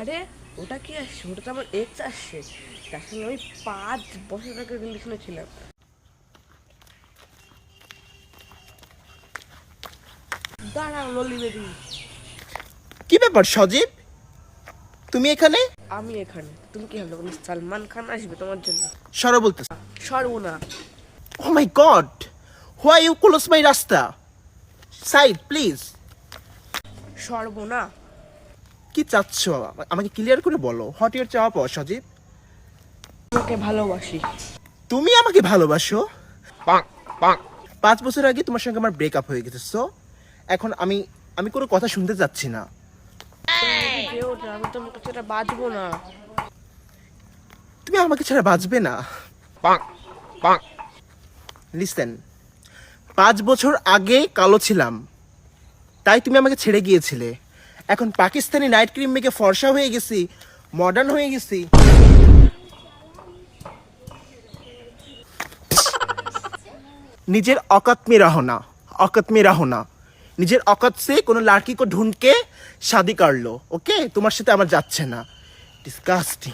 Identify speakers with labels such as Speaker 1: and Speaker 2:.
Speaker 1: আরে ওটা কি আসছে? ওটা তো আমার এক্স আসছে, তার সঙ্গে আমি 5 বছর আগে রিলেশনে ছিলাম। দাঁড়াও ললি বেবি।
Speaker 2: কি ব্যাপার সজীব, তুমি এখানে?
Speaker 1: আমি এখানে, তুমি কি হলো? সালমান খান আসবে তোমার জন্য।
Speaker 2: সরো বলতেছে।
Speaker 1: সর্বনা।
Speaker 2: Oh my God, why you close my রাস্তা, সাইড প্লিজ।
Speaker 1: সর্বনা।
Speaker 2: কি চাচ্ছ আমাকে ক্লিয়ার করে বলো, হোয়াট ইউর চাওয়া পাওয়া সজীব?
Speaker 1: তোমাকে ভালোবাসি।
Speaker 2: তুমি আমাকে ভালোবাসো? 5 বছর আগে তোমার সঙ্গে আমার ব্রেকআপ হয়ে গেছে, সো এখন আমি আমি কোনো কথা শুনতে চাচ্ছি না।
Speaker 1: যেও না, আমি তোমার কাছে এটা বাঁচবো না।
Speaker 2: তুমি আমাকে ছাড়া বাঁচবে না। লিসেন, 5 বছর আগে কালো ছিলাম, তাই তুমি আমাকে ছেড়ে গিয়েছিলে। এখন পাকিস্তানি নাইট ক্রিম মেখে ফর্সা হয়ে গেছি, মডার্ন হয়ে গেছি। নিজের औकात में रहो ना, औकात में रहो ना। নিজের औकात से কোনো लड़की को ढूंढ के शादी कर लो, ओके? তোমার সাথে আমার যাচ্ছে না। ডিসকাস্টিং।